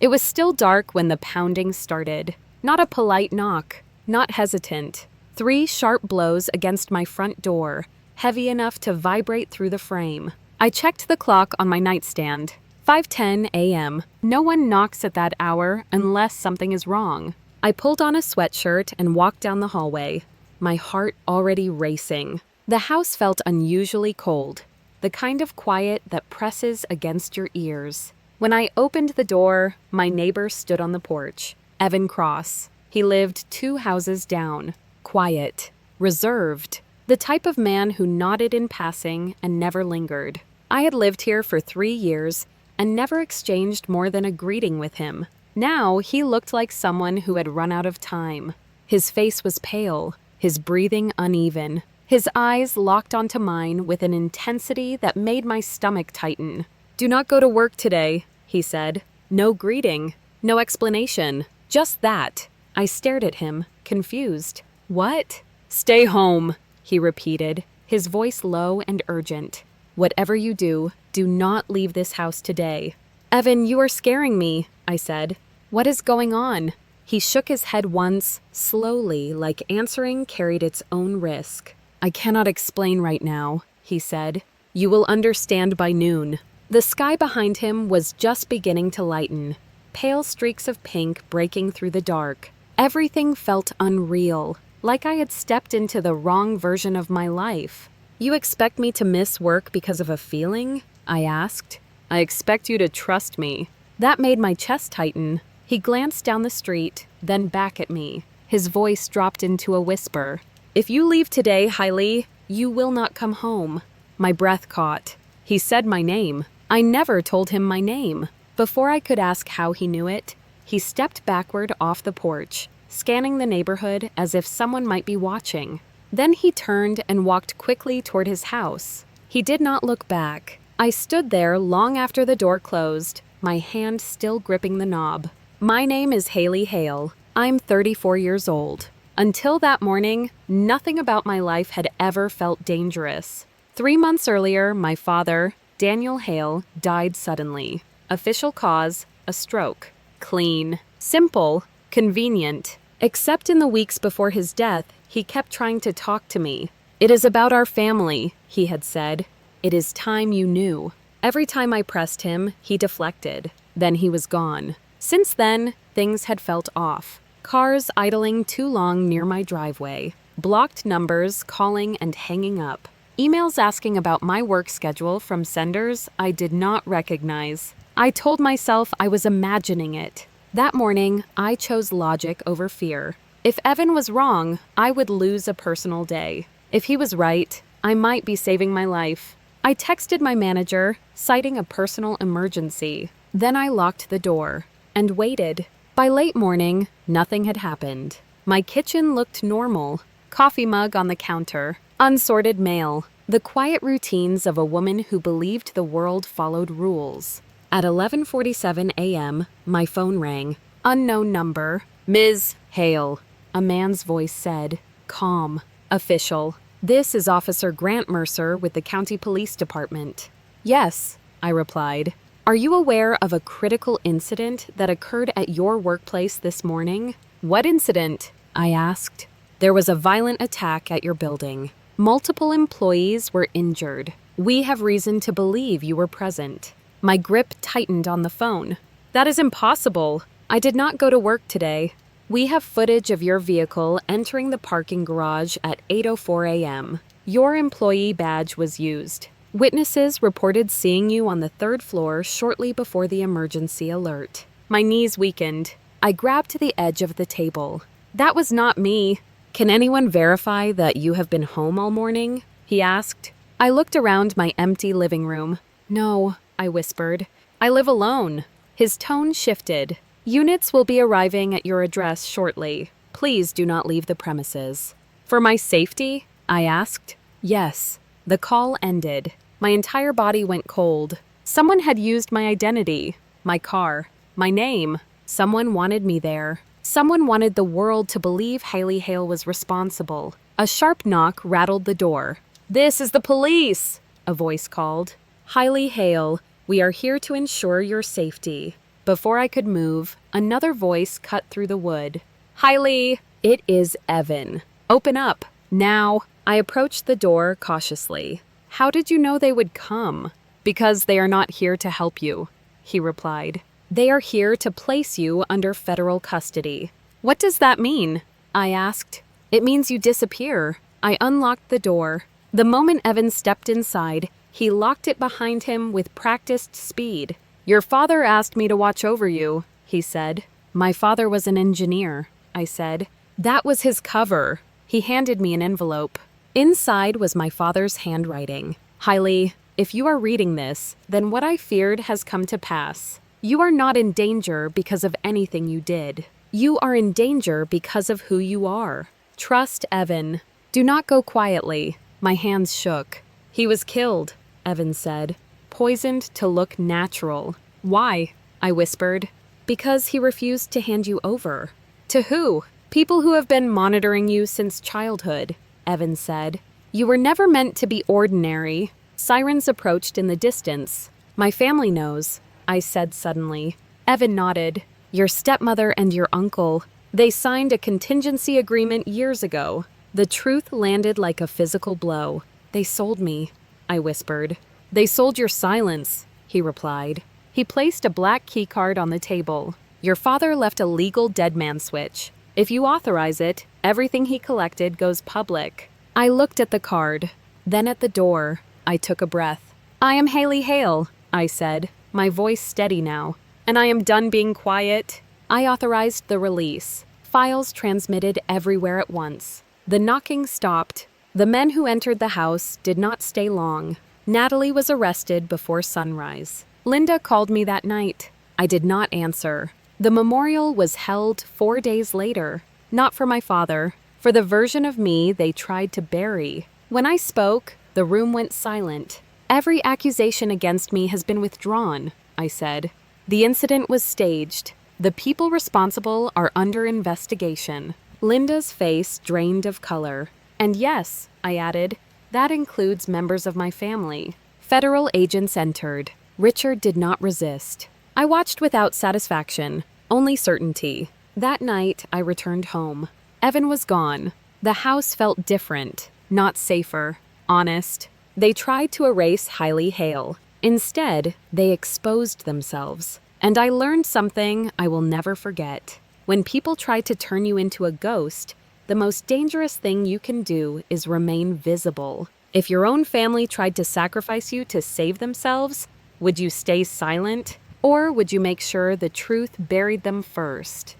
It was still dark when the pounding started. Not a polite knock, not hesitant. 3 sharp blows against my front door, heavy enough to vibrate through the frame. I checked the clock on my nightstand. 5:10 a.m. No one knocks at that hour unless something is wrong. I pulled on a sweatshirt and walked down the hallway, my heart already racing. The house felt unusually cold, the kind of quiet that presses against your ears. When I opened the door, my neighbor stood on the porch. Evan Cross. He lived 2 houses down. Quiet. Reserved. The type of man who nodded in passing and never lingered. I had lived here for 3 years and never exchanged more than a greeting with him. Now he looked like someone who had run out of time. His face was pale, his breathing uneven. His eyes locked onto mine with an intensity that made my stomach tighten. "Do not go to work today," he said. No greeting, no explanation, just that. I stared at him, confused. "What?" "Stay home," he repeated, his voice low and urgent. "Whatever you do, do not leave this house today." "Evan, you are scaring me," I said. "What is going on?" He shook his head once, slowly, like answering carried its own risk. "I cannot explain right now," he said. "You will understand by noon." The sky behind him was just beginning to lighten, pale streaks of pink breaking through the dark. Everything felt unreal, like I had stepped into the wrong version of my life. "You expect me to miss work because of a feeling?" I asked. "I expect you to trust me." That made my chest tighten. He glanced down the street, then back at me. His voice dropped into a whisper. "If you leave today, Hailey, you will not come home." My breath caught. He said my name. I never told him my name. Before I could ask how he knew it, he stepped backward off the porch, scanning the neighborhood as if someone might be watching. Then he turned and walked quickly toward his house. He did not look back. I stood there long after the door closed, my hand still gripping the knob. My name is Hailey Hale. I'm 34 years old. Until that morning, nothing about my life had ever felt dangerous. 3 months earlier, my father, Daniel Hale, died suddenly. Official cause, a stroke. Clean. Simple. Convenient. Except in the weeks before his death, he kept trying to talk to me. "It is about our family," he had said. "It is time you knew." Every time I pressed him, he deflected. Then he was gone. Since then, things had felt off. Cars idling too long near my driveway. Blocked numbers calling and hanging up. Emails asking about my work schedule from senders I did not recognize. I told myself I was imagining it. That morning, I chose logic over fear. If Evan was wrong, I would lose a personal day. If he was right, I might be saving my life. I texted my manager, citing a personal emergency. Then I locked the door and waited. By late morning, nothing had happened. My kitchen looked normal. Coffee mug on the counter. Unsorted mail. The quiet routines of a woman who believed the world followed rules. At 11:47 a.m., my phone rang. Unknown number. "Ms. Hale," a man's voice said. Calm. Official. "This is Officer Grant Mercer with the County Police Department." "Yes," I replied. "Are you aware of a critical incident that occurred at your workplace this morning?" "What incident?" I asked. "There was a violent attack at your building. Multiple employees were injured. We have reason to believe you were present." My grip tightened on the phone. "That is impossible. I did not go to work today." "We have footage of your vehicle entering the parking garage at 8:04 a.m. Your employee badge was used. Witnesses reported seeing you on the 3rd floor shortly before the emergency alert." My knees weakened. I grabbed the edge of the table. "That was not me." "Can anyone verify that you have been home all morning?" he asked. I looked around my empty living room. "No," I whispered. "I live alone." His tone shifted. "Units will be arriving at your address shortly. Please do not leave the premises." "For my safety?" I asked. "Yes." The call ended. My entire body went cold. Someone had used my identity, my car, my name. Someone wanted me there. Someone wanted the world to believe Hailey Hale was responsible. A sharp knock rattled the door. "This is the police," a voice called. "Hailey Hale, we are here to ensure your safety." Before I could move, another voice cut through the wood. Hailey, it is Evan. Open up, now. I approached the door cautiously. How did you know they would come? Because they are not here to help you, he replied. They are here to place you under federal custody. What does that mean? I asked. It means you disappear. I unlocked the door. The moment Evan stepped inside, he locked it behind him with practiced speed. Your father asked me to watch over you, he said. My father was an engineer, I said. That was his cover. He handed me an envelope. Inside was my father's handwriting. Hailey, if you are reading this, then what I feared has come to pass. You are not in danger because of anything you did. You are in danger because of who you are. Trust Evan. Do not go quietly. My hands shook. He was killed, Evan said. Poisoned to look natural. Why? I whispered. Because he refused to hand you over. To who? People who have been monitoring you since childhood, Evan said. You were never meant to be ordinary. Sirens approached in the distance. My family knows, I said suddenly. Evan nodded. Your stepmother and your uncle. They signed a contingency agreement years ago. The truth landed like a physical blow. They sold me, I whispered. They sold your silence, he replied. He placed a black keycard on the table. Your father left a legal dead man switch. If you authorize it, everything he collected goes public. I looked at the card, then at the door. I took a breath. I am Hailey Hale, I said, my voice steady now. And I am done being quiet. I authorized the release. Files transmitted everywhere at once. The knocking stopped. The men who entered the house did not stay long. Natalie was arrested before sunrise. Linda called me that night. I did not answer. The memorial was held 4 days later. Not for my father, for the version of me they tried to bury. When I spoke, the room went silent. Every accusation against me has been withdrawn, I said. The incident was staged. The people responsible are under investigation. Linda's face drained of color. And yes, I added, that includes members of my family. Federal agents entered. Richard did not resist. I watched without satisfaction, only certainty. That night, I returned home. Evan was gone. The house felt different, not safer, honest. They tried to erase Hailey Hale. Instead, they exposed themselves. And I learned something I will never forget. When people try to turn you into a ghost, the most dangerous thing you can do is remain visible. If your own family tried to sacrifice you to save themselves, would you stay silent? Or would you make sure the truth buried them first?